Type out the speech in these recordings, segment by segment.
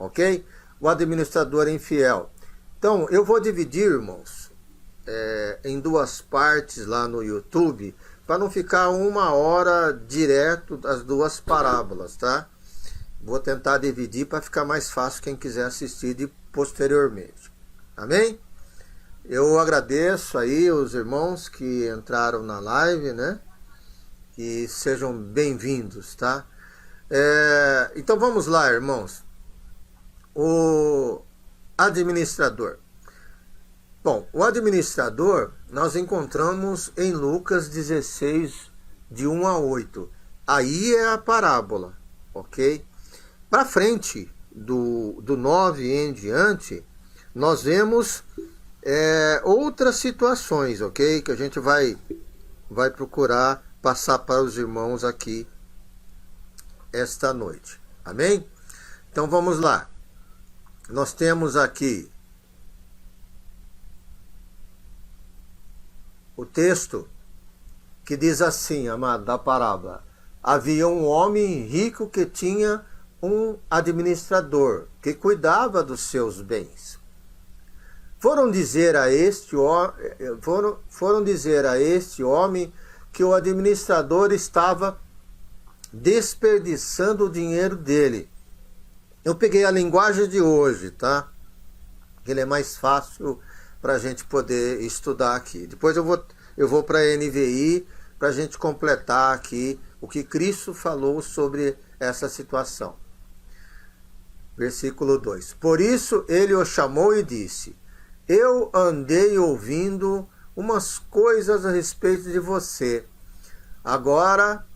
ok? O administrador infiel. Então, eu vou dividir, irmãos, em duas partes lá no YouTube, para não ficar 1 hora direto das duas parábolas, tá? Vou tentar dividir para ficar mais fácil quem quiser assistir posteriormente. Amém? Eu agradeço aí os irmãos que entraram na live, né? Que sejam bem-vindos, tá? Então vamos lá, irmãos. O administrador. Bom, o administrador nós encontramos em Lucas 16, de 1 a 8. Aí é a parábola, ok? Para frente, do 9 em diante, nós vemos outras situações, ok? Que a gente vai procurar passar para os irmãos aqui esta noite. Amém? Então vamos lá. Nós temos aqui o texto que diz assim, amado, da parábola. Havia um homem rico que tinha um administrador que cuidava dos seus bens. Foram dizer a este homem que o administrador estava desperdiçando o dinheiro dele. Eu peguei a linguagem de hoje, tá? Ele é mais fácil para a gente poder estudar aqui. Depois eu vou para a NVI para a gente completar aqui o que Cristo falou sobre essa situação. Versículo 2. Por isso ele o chamou e disse: eu andei ouvindo umas coisas a respeito de você. Agora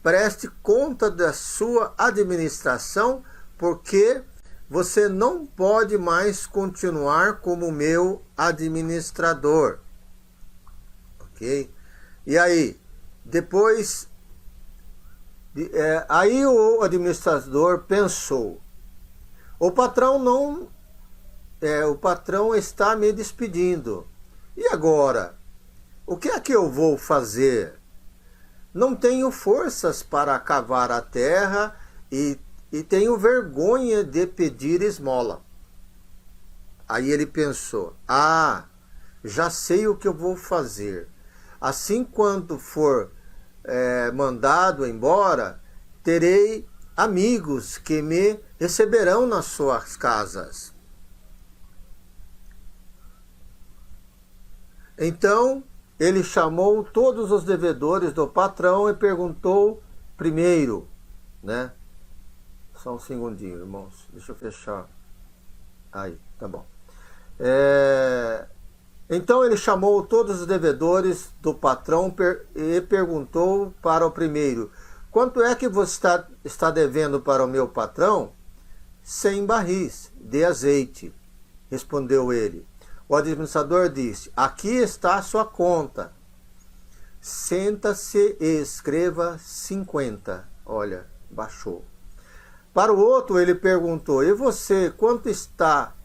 preste conta da sua administração, porque você não pode mais continuar como meu administrador. Ok? E aí, depois, aí o administrador pensou: o patrão está me despedindo. E agora? O que é que eu vou fazer? Não tenho forças para cavar a terra e tenho vergonha de pedir esmola. Aí ele pensou: já sei o que eu vou fazer. Assim, quando for mandado embora, terei amigos que me receberão nas suas casas. Então ele chamou todos os devedores do patrão e perguntou primeiro, né? Só um segundinho, irmãos. Deixa eu fechar. Aí, tá bom. Então ele chamou todos os devedores do patrão e perguntou para o primeiro: quanto é que você está devendo para o meu patrão? 100 barris de azeite, respondeu ele. O administrador disse: aqui está a sua conta. Senta-se e escreva 50. Olha, baixou. Para o outro ele perguntou: e você, quanto está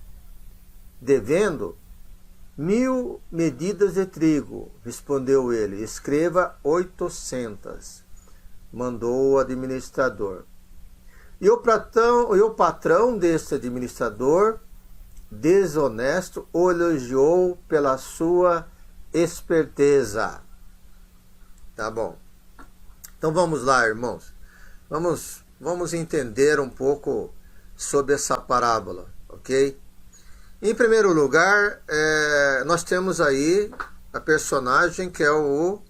devendo? 1000 medidas de trigo, respondeu ele. Escreva 800. Mandou o administrador. E o patrão desse administrador desonesto o elogiou pela sua esperteza. Tá bom. Então vamos lá, irmãos. Vamos entender um pouco sobre essa parábola, ok? Em primeiro lugar, nós temos aí a personagem que é o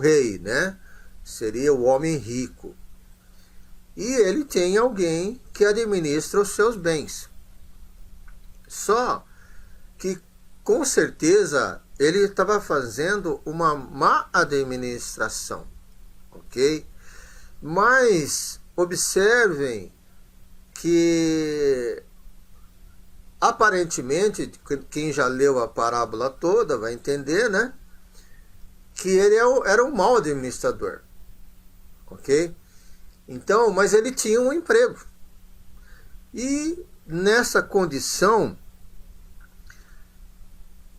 rei, né? Seria o homem rico. E ele tem alguém que administra os seus bens. Só que, com certeza, ele estava fazendo uma má administração, ok? Mas observem que, aparentemente, quem já leu a parábola toda vai entender, né? Que ele era um mau administrador, ok? Então, mas ele tinha um emprego. E nessa condição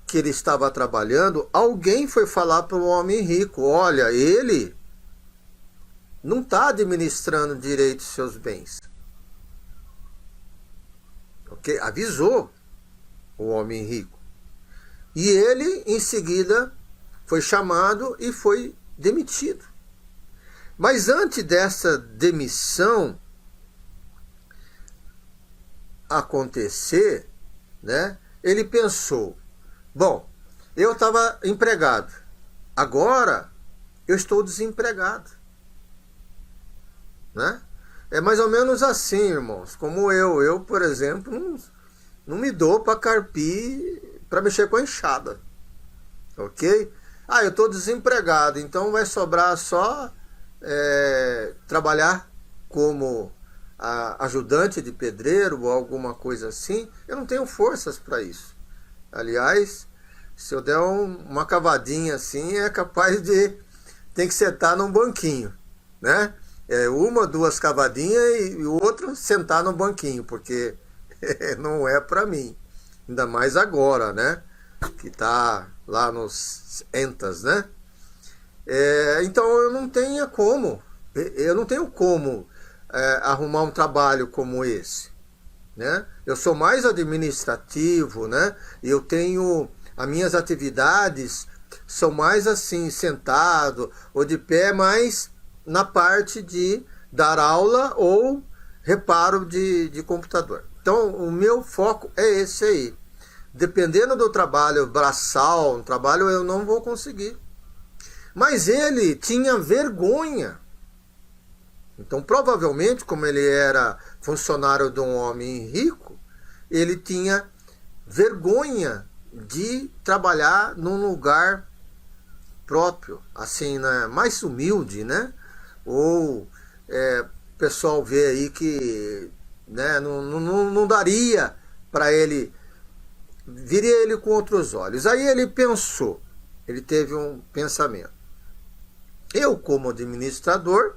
que ele estava trabalhando, alguém foi falar para o homem rico: olha, ele não está administrando direito os seus bens. ok? Avisou o homem rico. E ele, em seguida, foi chamado e foi demitido. Mas antes dessa demissão acontecer, né, ele pensou: bom, eu estava empregado, agora eu estou desempregado, né? É mais ou menos assim, irmãos, como eu por exemplo, não me dou para carpir, para mexer com a enxada, ok? Ah, eu estou desempregado, então vai sobrar só trabalhar como ajudante de pedreiro ou alguma coisa assim. Eu não tenho forças para isso. Aliás, se eu der uma cavadinha assim, é capaz de tem que sentar num banquinho, né? Uma, duas cavadinhas e o outro sentar no banquinho, porque não é para mim. Ainda mais agora, né? Que tá lá nos entas, né? Então eu não tenho como arrumar um trabalho como esse, né? Eu sou mais administrativo, né? Eu tenho as minhas atividades são mais assim, sentado ou de pé, mas na parte de dar aula ou reparo de computador. Então o meu foco é esse aí. Dependendo do trabalho braçal, um trabalho eu não vou conseguir. Mas ele tinha vergonha. Então, provavelmente, como ele era funcionário de um homem rico, ele tinha vergonha de trabalhar num lugar próprio, assim, né, mais humilde, né? Ou o pessoal vê aí que, né, não daria para ele, viria ele com outros olhos. Aí ele pensou, ele teve um pensamento: eu, como administrador,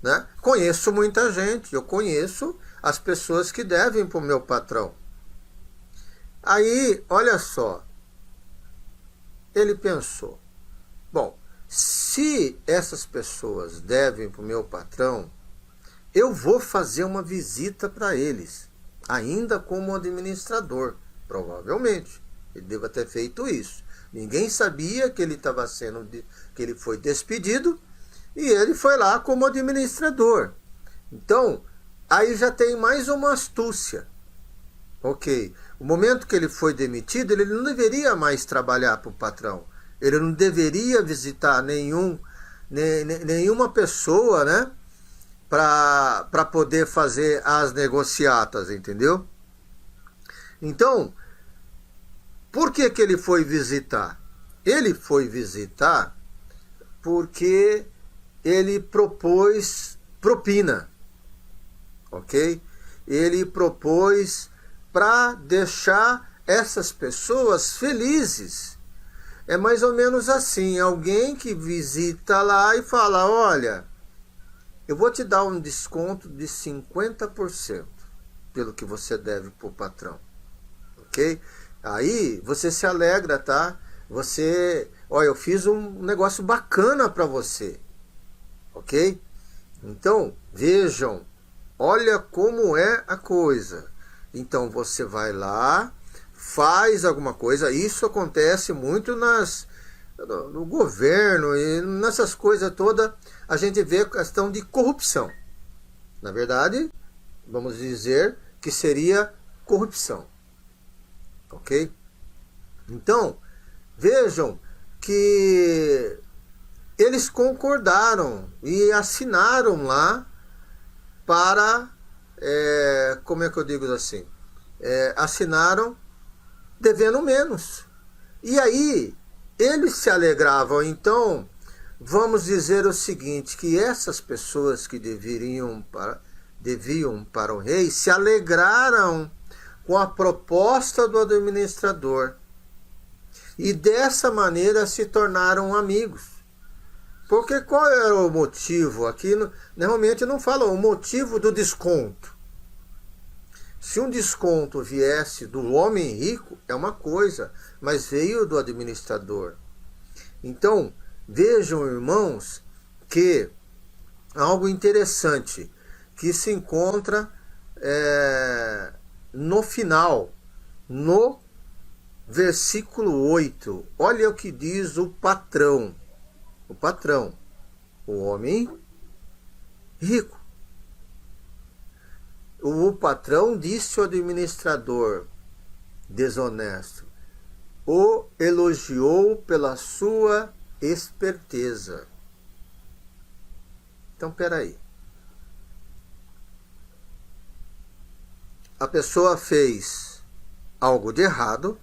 né, conheço muita gente, eu conheço as pessoas que devem para o meu patrão. Aí, olha só, ele pensou: bom, se essas pessoas devem para o meu patrão, eu vou fazer uma visita para eles, ainda como administrador, provavelmente. Ele deva ter feito isso. Ninguém sabia que ele estava que ele foi despedido, e ele foi lá como administrador. Então, aí já tem mais uma astúcia. Ok, o momento que ele foi demitido, ele não deveria mais trabalhar para o patrão. Ele não deveria visitar nenhuma pessoa, né, para poder fazer as negociatas, entendeu? Então, por que ele foi visitar? Ele foi visitar porque ele propôs propina, ok? Ele propôs para deixar essas pessoas felizes. É mais ou menos assim, alguém que visita lá e fala: olha, eu vou te dar um desconto de 50% pelo que você deve para o patrão, ok? Aí você se alegra, tá? Olha, eu fiz um negócio bacana para você, ok? Então, vejam, olha como é a coisa. Então você vai lá, faz alguma coisa. Isso acontece muito no governo e nessas coisas todas. A gente vê a questão de corrupção. Na verdade, vamos dizer que seria corrupção, ok? Então, vejam que eles concordaram e assinaram lá para, como é que eu digo assim, assinaram devendo menos. E aí, eles se alegravam. Então, vamos dizer o seguinte, que essas pessoas que deviam para o rei se alegraram com a proposta do administrador. E dessa maneira se tornaram amigos. Porque qual era o motivo? Aqui normalmente não fala o motivo do desconto. Se um desconto viesse do homem rico, é uma coisa, mas veio do administrador. Então, vejam, irmãos, que algo interessante que se encontra no final, no versículo 8, olha o que diz o patrão, o homem rico. O patrão disse ao administrador desonesto, o elogiou pela sua esperteza. Então, peraí. A pessoa fez algo de errado,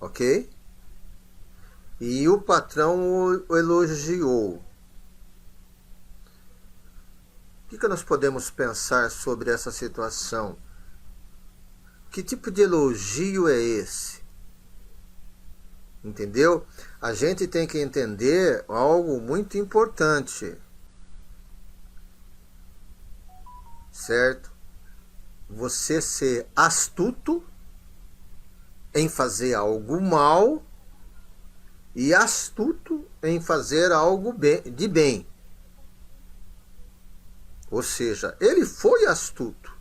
ok? E o patrão o elogiou. O que nós podemos pensar sobre essa situação? Que tipo de elogio é esse? Entendeu? A gente tem que entender algo muito importante. Certo? Você ser astuto em fazer algo mal e astuto em fazer algo de bem. Ou seja, ele foi astuto.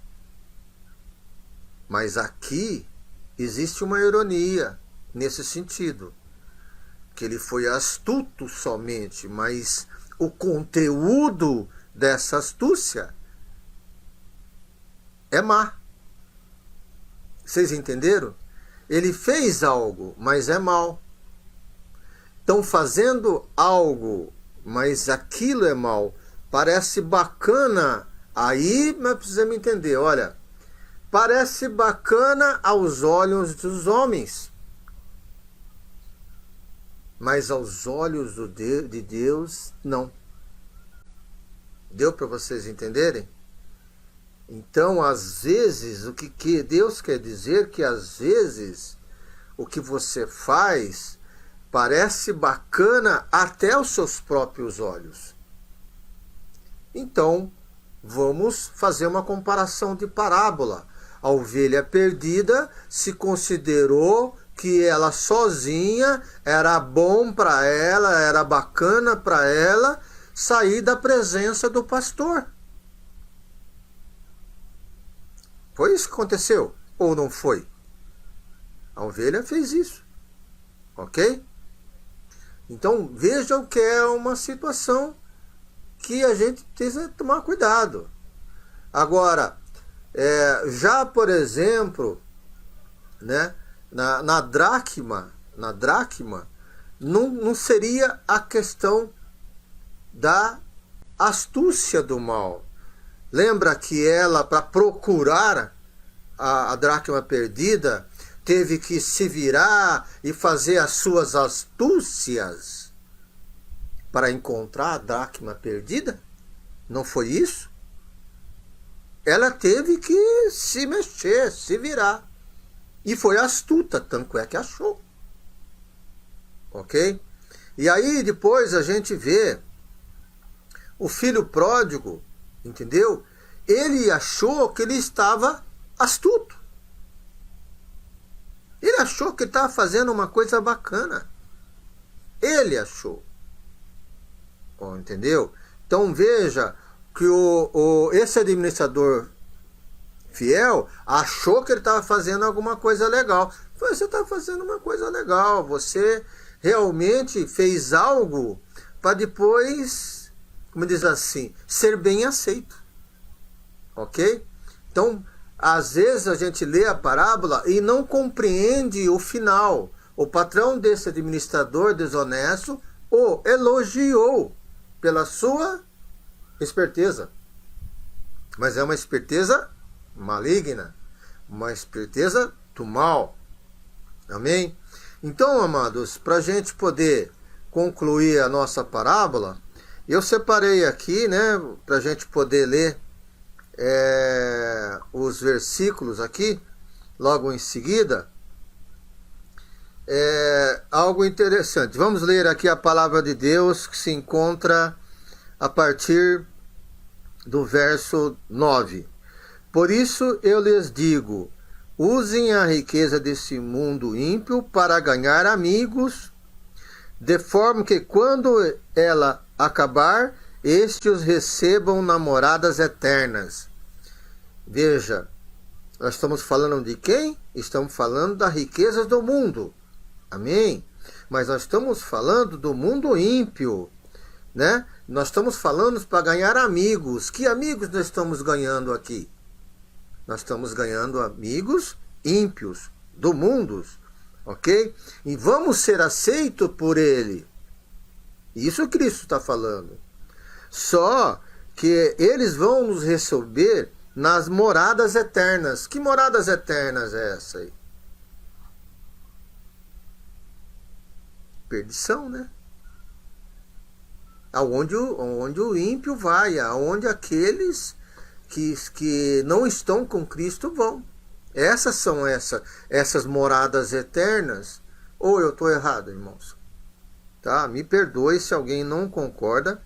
Mas aqui existe uma ironia nesse sentido. Que ele foi astuto somente, mas o conteúdo dessa astúcia é má. Vocês entenderam? Ele fez algo, mas é mal. Estão fazendo algo, mas aquilo é mal. Parece bacana. Aí nós precisamos entender, olha, parece bacana aos olhos dos homens, mas aos olhos de Deus, não. Deu para vocês entenderem? Então, às vezes, o que Deus quer dizer que às vezes o que você faz parece bacana até aos seus próprios olhos. Então, vamos fazer uma comparação de parábola. A ovelha perdida se considerou que ela sozinha era bom para ela, era bacana para ela sair da presença do pastor. Foi isso que aconteceu? Ou não foi? A ovelha fez isso. Ok? Então vejam que é uma situação que a gente precisa tomar cuidado. Agora, já por exemplo, né, na dracma, não seria a questão da astúcia do mal. Lembra que ela, para procurar a dracma perdida, teve que se virar e fazer as suas astúcias para encontrar a dracma perdida? Não foi isso? Ela teve que se mexer, se virar. E foi astuta, tanto é que achou. Ok? E aí depois a gente vê o filho pródigo, entendeu? Ele achou que ele estava astuto. Ele achou que estava fazendo uma coisa bacana. Ele achou. Entendeu? Então veja que esse administrador fiel achou que ele estava fazendo alguma coisa legal. Você está fazendo uma coisa legal. Você realmente fez algo para depois, como diz assim, ser bem aceito. Ok? Então, às vezes a gente lê a parábola e não compreende o final. O patrão desse administrador desonesto o elogiou pela sua esperteza. Mas é uma esperteza maligna, uma esperteza do mal. Amém? Então, amados, para a gente poder concluir a nossa parábola, eu separei aqui, né, para a gente poder ler os versículos aqui, logo em seguida. Algo interessante. Vamos ler aqui a palavra de Deus que se encontra a partir do verso 9. Por isso eu lhes digo, usem a riqueza desse mundo ímpio para ganhar amigos, de forma que quando ela acabar, estes os recebam namoradas eternas. Veja, nós estamos falando de quem? Estamos falando das riquezas do mundo. Amém? Mas nós estamos falando do mundo ímpio, né? Nós estamos falando para ganhar amigos. Que amigos nós estamos ganhando aqui? Nós estamos ganhando amigos ímpios do mundo, ok? E vamos ser aceitos por ele. Isso Cristo está falando. Só que eles vão nos receber nas moradas eternas. Que moradas eternas é essa aí? Perdição, né? Aonde o ímpio vai, aonde aqueles que não estão com Cristo vão. Essas são essas moradas eternas. Ou eu estou errado, irmãos? Tá? Me perdoe se alguém não concorda,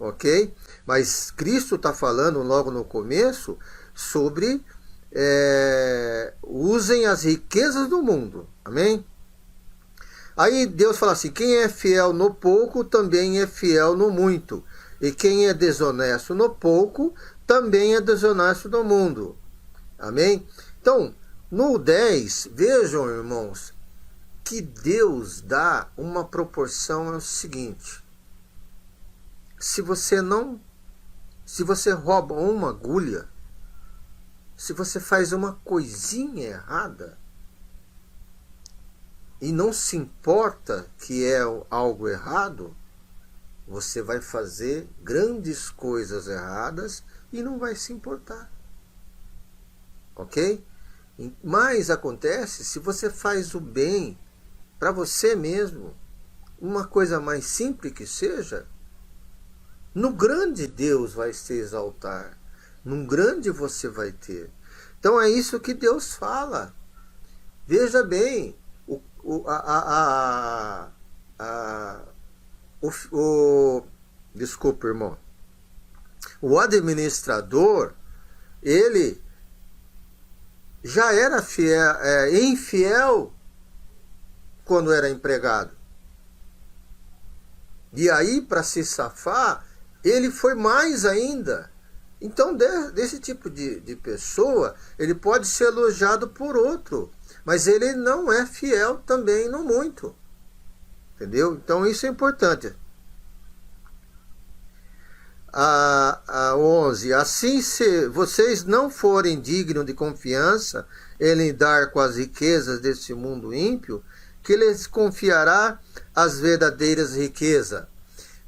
ok? Mas Cristo está falando logo no começo sobre usem as riquezas do mundo. Amém? Aí Deus fala assim, quem é fiel no pouco, também é fiel no muito. E quem é desonesto no pouco, também é desonesto no mundo. Amém? Então, no 10, vejam, irmãos, que Deus dá uma proporção, é o seguinte. Se você rouba uma agulha, se você faz uma coisinha errada, e não se importa que é algo errado, você vai fazer grandes coisas erradas e não vai se importar. Ok? Mas acontece, se você faz o bem para você mesmo, uma coisa mais simples que seja, no grande Deus vai se exaltar. No grande você vai ter. Então é isso que Deus fala. Veja bem, desculpa, irmão. O administrador, ele já era infiel quando era empregado. E aí, para se safar, ele foi mais ainda. Então, desse tipo de pessoa, ele pode ser elogiado por outro, mas ele não é fiel também no muito. Entendeu? Então, isso é importante. 11. Assim, se vocês não forem dignos de confiança em lidar com as riquezas desse mundo ímpio, que lhes confiará as verdadeiras riquezas.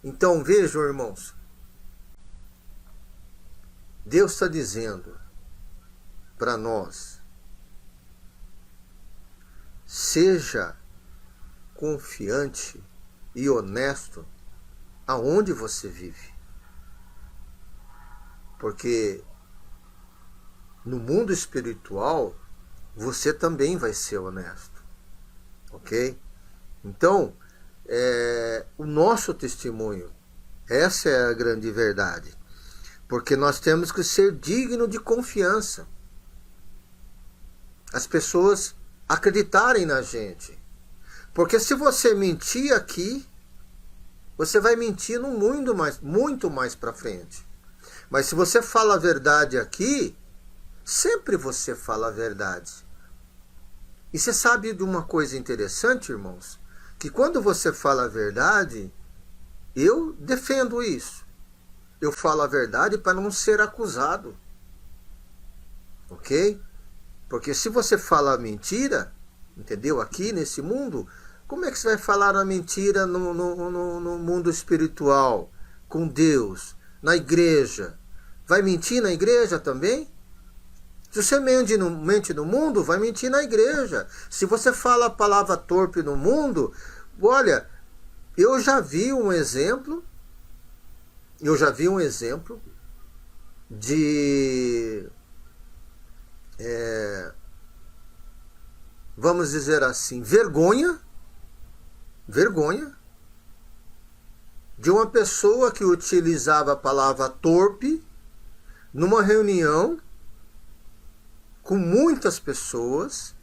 Então, vejam, irmãos, Deus está dizendo para nós, seja confiante e honesto aonde você vive. Porque no mundo espiritual, você também vai ser honesto. Ok? Então, o nosso testemunho, essa é a grande verdade. Porque nós temos que ser dignos de confiança. As pessoas acreditarem na gente. Porque se você mentir aqui, você vai mentir no muito mais para frente. Mas se você fala a verdade aqui, sempre você fala a verdade. E você sabe de uma coisa interessante, irmãos? Que quando você fala a verdade, eu defendo isso. Eu falo a verdade para não ser acusado. Ok? Porque se você fala a mentira, entendeu? Aqui nesse mundo, como é que você vai falar a mentira no mundo espiritual? Com Deus, na igreja? Vai mentir na igreja também? Se você mente no mundo, vai mentir na igreja. Se você fala a palavra torpe no mundo, olha, eu já vi um exemplo de, vamos dizer assim, vergonha de uma pessoa que utilizava a palavra torpe numa reunião com muitas pessoas.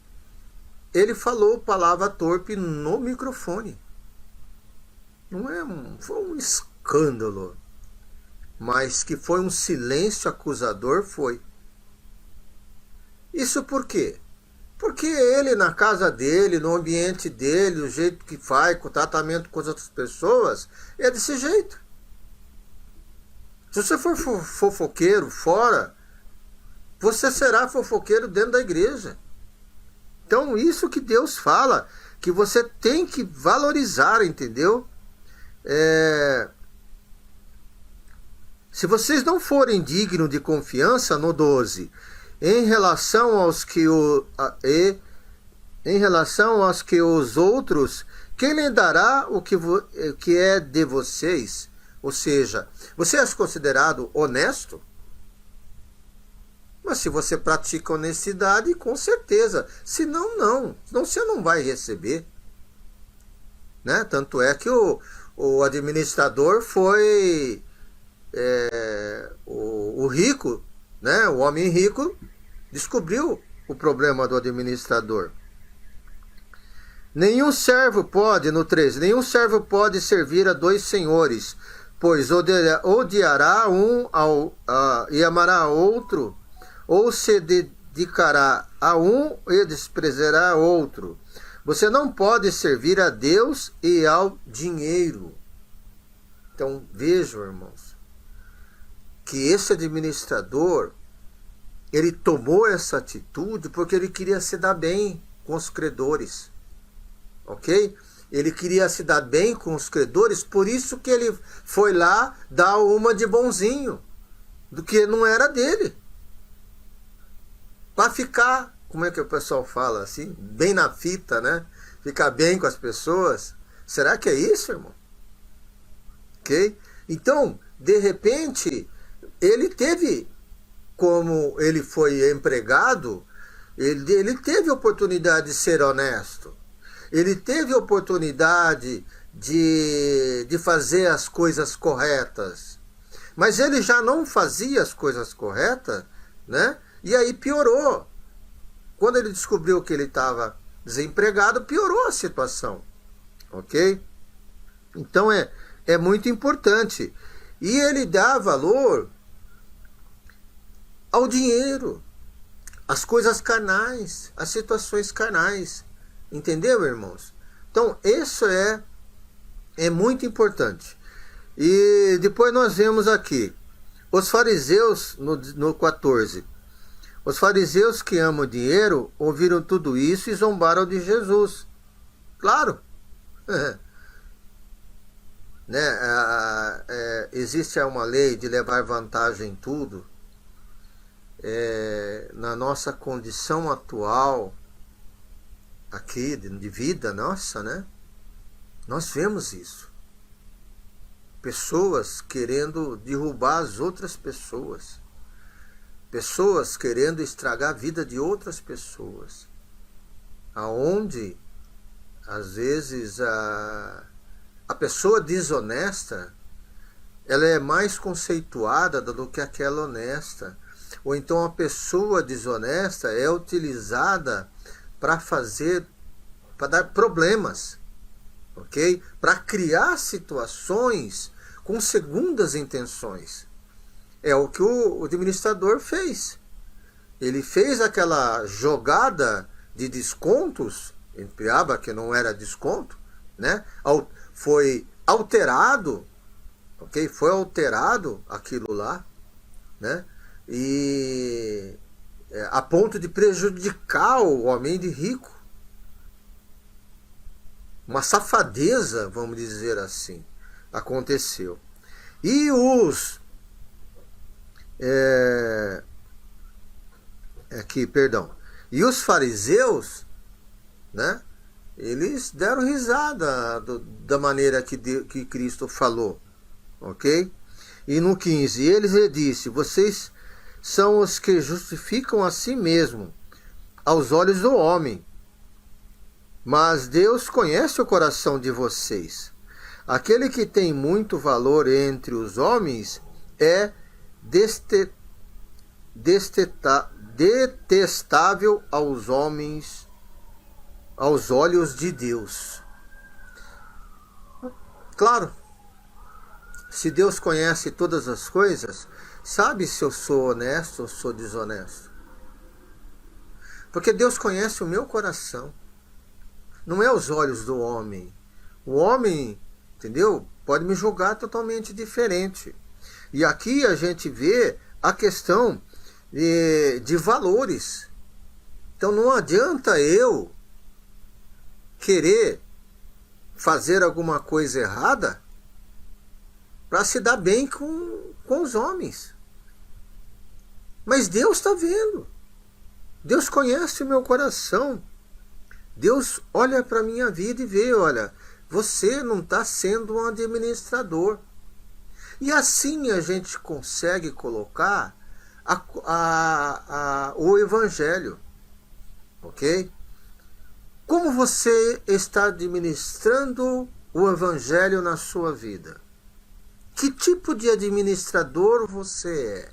Ele falou palavra torpe no microfone. Não é foi um escândalo. mas que foi um silêncio acusador, foi. Isso por quê? Porque ele, na casa dele, no ambiente dele, o jeito que faz, com o tratamento com as outras pessoas, é desse jeito. Se você for fofoqueiro fora, você será fofoqueiro dentro da igreja. Então, isso que Deus fala, que você tem que valorizar, entendeu? Se vocês não forem dignos de confiança, no 12, em relação aos que os outros, quem lhe dará o que é de vocês? Ou seja, você é considerado honesto? Mas se você pratica honestidade, com certeza. Se não, não. Senão você não vai receber. Né? Tanto é que o administrador foi o rico, né? O homem rico descobriu o problema do administrador. Nenhum servo pode, no 13, nenhum servo pode servir a dois senhores, pois odiará um e amará outro, ou se dedicará a um e desprezará outro. Você não pode servir a Deus e ao dinheiro. Então, vejam, irmãos, que esse administrador, ele tomou essa atitude porque ele queria se dar bem com os credores. Ok? Ele queria se dar bem com os credores, por isso que ele foi lá dar uma de bonzinho, do que não era dele. Para ficar, como é que o pessoal fala assim? Bem na fita, né? Ficar bem com as pessoas. Será que é isso, irmão? Ok? Então, de repente, ele teve, como ele foi empregado, ele teve oportunidade de ser honesto. Ele teve oportunidade de fazer as coisas corretas. Mas ele já não fazia as coisas corretas, né? E aí piorou. Quando ele descobriu que ele estava desempregado, piorou a situação. Ok? Então é muito importante. E ele dá valor ao dinheiro, às coisas carnais, às situações carnais. Entendeu, irmãos? Então, isso é muito importante. E depois nós vemos aqui, os fariseus, no 14. Os fariseus que amam dinheiro ouviram tudo isso e zombaram de Jesus. Claro. Existe uma lei de levar vantagem em tudo. Na nossa condição atual aqui de vida nossa, né? Nós vemos isso. Pessoas querendo derrubar as outras pessoas. Pessoas querendo estragar a vida de outras pessoas. Aonde, às vezes, a pessoa desonesta, ela é mais conceituada do que aquela honesta. Ou então a pessoa desonesta é utilizada para dar problemas, ok? Para criar situações com segundas intenções. É o que o administrador fez. Ele fez aquela jogada de descontos, entre abas, que não era desconto, né? Foi alterado, ok? Foi alterado aquilo lá, né? E a ponto de prejudicar o homem de rico. Uma safadeza, vamos dizer assim, aconteceu. E e os fariseus, né? Eles deram risada da maneira que Cristo falou, ok? E no 15, ele disse: vocês são os que justificam a si mesmo aos olhos do homem, mas Deus conhece o coração de vocês. Aquele que tem muito valor entre os homens é detestável aos homens, aos olhos de Deus. Claro, Se Deus conhece todas as coisas, sabe se eu sou honesto ou sou desonesto. Porque Deus conhece o meu coração. Não é os olhos do homem. O homem, entendeu? Pode me julgar totalmente diferente. E aqui a gente vê a questão de valores. Então não adianta eu querer fazer alguma coisa errada para se dar bem com os homens. Mas Deus está vendo. Deus conhece o meu coração. Deus olha para a minha vida e vê, olha, você não está sendo um administrador. E assim a gente consegue colocar o Evangelho. Ok? Como você está administrando o Evangelho na sua vida? Que tipo de administrador você é?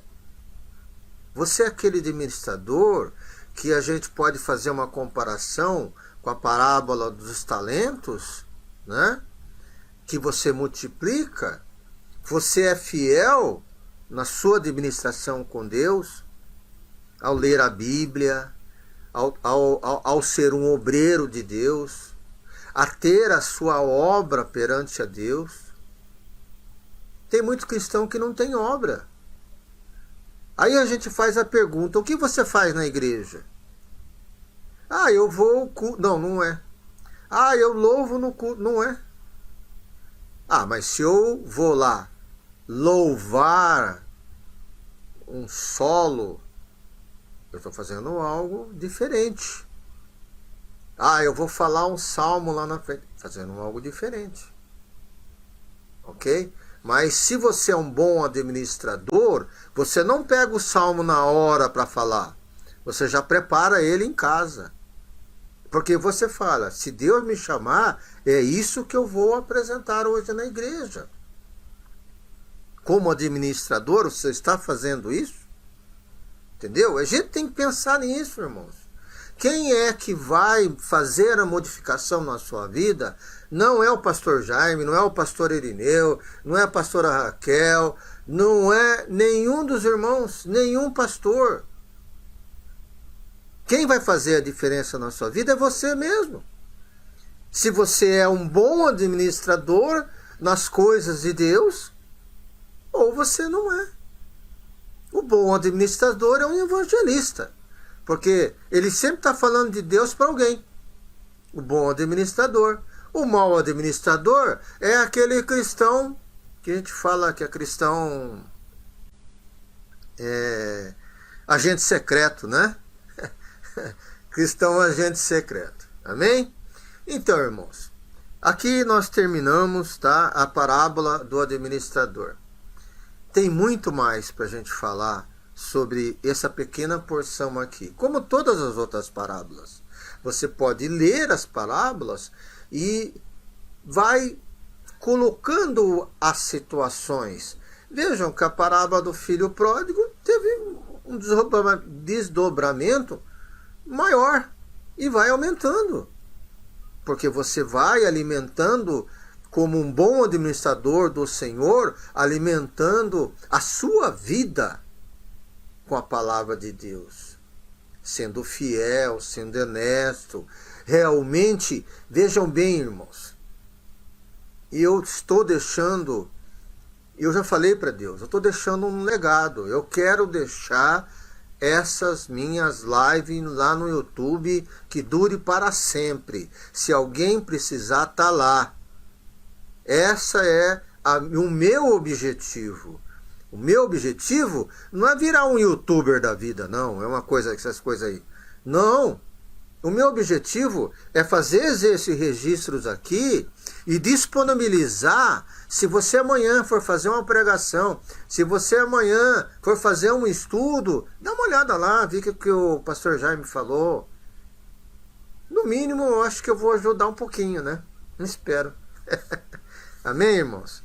Você é aquele administrador que a gente pode fazer uma comparação com a parábola dos talentos, né? Que você multiplica, você é fiel na sua administração com Deus, ao ler a Bíblia, ao ser um obreiro de Deus, a ter a sua obra perante a Deus. Tem muito cristão que não tem obra. Aí a gente faz a pergunta, o que você faz na igreja? Ah, eu vou ao culto. Não, não é. Ah, eu louvo no culto. Não é. Ah, mas se eu vou lá louvar um solo, eu estou fazendo algo diferente. Ah, eu vou falar um salmo lá na frente, fazendo algo diferente. Ok? Mas se você é um bom administrador, você não pega o salmo na hora para falar. Você já prepara ele em casa. Porque você fala, se Deus me chamar, é isso que eu vou apresentar hoje na igreja. Como administrador, você está fazendo isso? Entendeu? A gente tem que pensar nisso, irmãos. Quem é que vai fazer a modificação na sua vida? Não é o pastor Jaime, não é o pastor Irineu, não é a pastora Raquel, não é nenhum dos irmãos, nenhum pastor. Quem vai fazer a diferença na sua vida é você mesmo. Se você é um bom administrador nas coisas de Deus, ou você não é. O bom administrador é um evangelista, porque ele sempre está falando de Deus para alguém. O bom administrador. O mau administrador é aquele cristão que a gente fala que é cristão agente secreto, né? Cristão agente secreto. Amém? Então, irmãos, aqui nós terminamos, tá, a parábola do administrador. Tem muito mais para a gente falar sobre essa pequena porção aqui. Como todas as outras parábolas. Você pode ler as parábolas e vai colocando as situações. Vejam que a parábola do filho pródigo teve um desdobramento maior e vai aumentando. Porque você vai alimentando, como um bom administrador do Senhor, alimentando a sua vida com a palavra de Deus. Sendo fiel, sendo honesto. Realmente, vejam bem, irmãos. Eu estou deixando, eu já falei para Deus, eu estou deixando um legado. Eu quero deixar essas minhas lives lá no YouTube que dure para sempre. Se alguém precisar, tá lá. Essa é o meu objetivo. O meu objetivo não é virar um youtuber da vida, não. É uma coisa, essas coisas aí. Não. O meu objetivo é fazer esses registros aqui e disponibilizar. Se você amanhã for fazer uma pregação, se você amanhã for fazer um estudo, dá uma olhada lá, vi que o pastor Jaime falou. No mínimo, eu acho que eu vou ajudar um pouquinho, né? Não espero. Amém, irmãos?